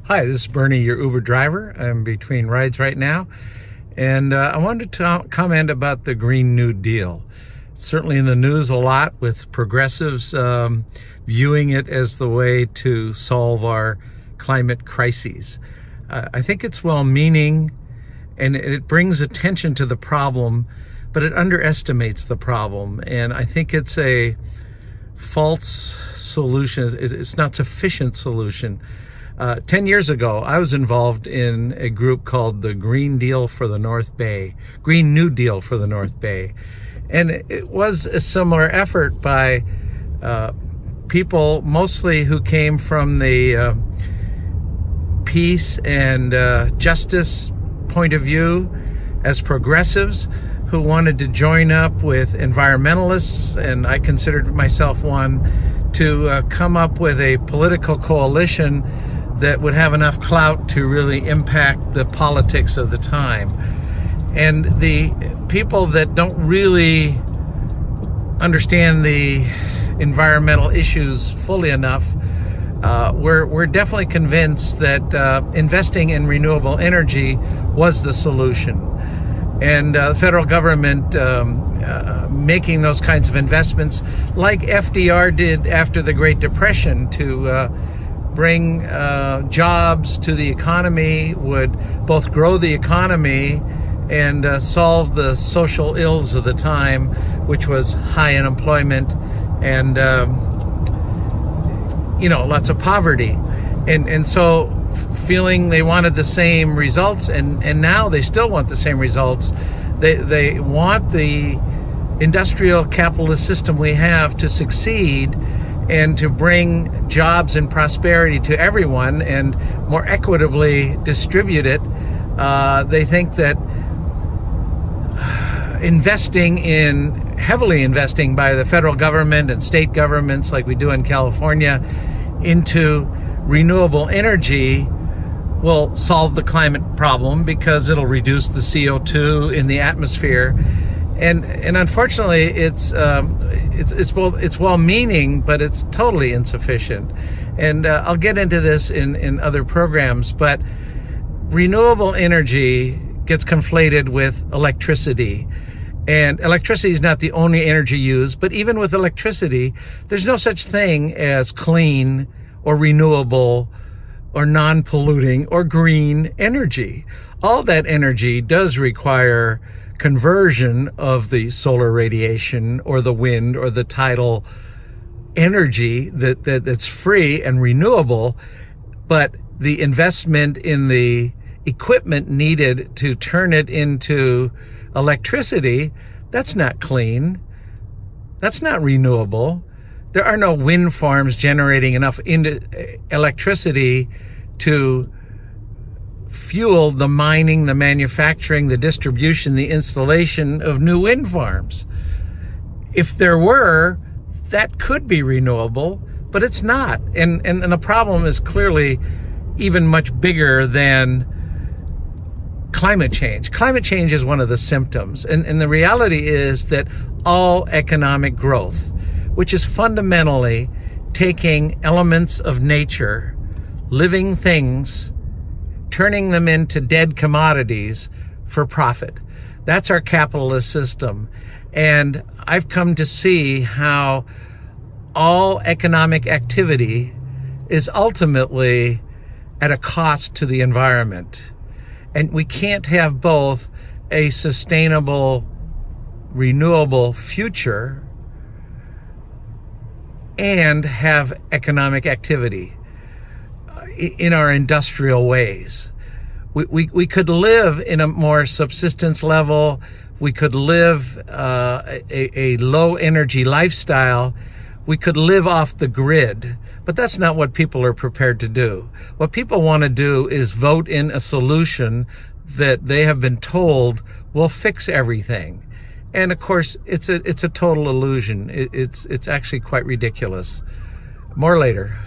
Hi, this is Bernie, your Uber driver. I'm between rides right now, and I wanted to comment about the Green New Deal. It's certainly in the news a lot, with progressives viewing it as the way to solve our climate crises. I think it's well-meaning, and it brings attention to the problem, but it underestimates the problem, and I think it's a false solution. It's not sufficient solution. 10 years ago, I was involved in a group called the Green New Deal for the North Bay. And it was a similar effort by people mostly who came from the peace and justice point of view as progressives who wanted to join up with environmentalists, and I considered myself one, to come up with a political coalition that would have enough clout to really impact the politics of the time. And the people that don't really understand the environmental issues fully enough, we're definitely convinced that investing in renewable energy was the solution. And the federal government making those kinds of investments, like FDR did after the Great Depression, to bring jobs to the economy, would both grow the economy and solve the social ills of the time, which was high unemployment and lots of poverty. And so feeling they wanted the same results, and now they still want the same results. They want the industrial capitalist system we have to succeed and to bring jobs and prosperity to everyone and more equitably distribute it. They think that heavily investing by the federal government and state governments, like we do in California, into renewable energy will solve the climate problem, because it'll reduce the CO2 in the atmosphere. And unfortunately, it's well-meaning, but it's totally insufficient. And I'll get into this in other programs, but renewable energy gets conflated with electricity. And electricity is not the only energy used, but even with electricity, there's no such thing as clean or renewable or non-polluting or green energy. All that energy does require conversion of the solar radiation or the wind or the tidal energy that's free and renewable, but the investment in the equipment needed to turn it into electricity, that's not clean. That's not renewable. There are no wind farms generating enough electricity to fuel the mining, the manufacturing, the distribution, the installation of new wind farms. If there were, that could be renewable, but it's not. And the problem is clearly even much bigger than climate change. Climate change is one of the symptoms. And the reality is that all economic growth, which is fundamentally taking elements of nature, living things, turning them into dead commodities for profit. That's our capitalist system. And I've come to see how all economic activity is ultimately at a cost to the environment. And we can't have both a sustainable, renewable future and have economic activity in our industrial ways. We could live in a more subsistence level. We could live a low energy lifestyle. We could live off the grid, but that's not what people are prepared to do. What people want to do is vote in a solution that they have been told will fix everything. And of course, it's a total illusion. It's actually quite ridiculous. More later.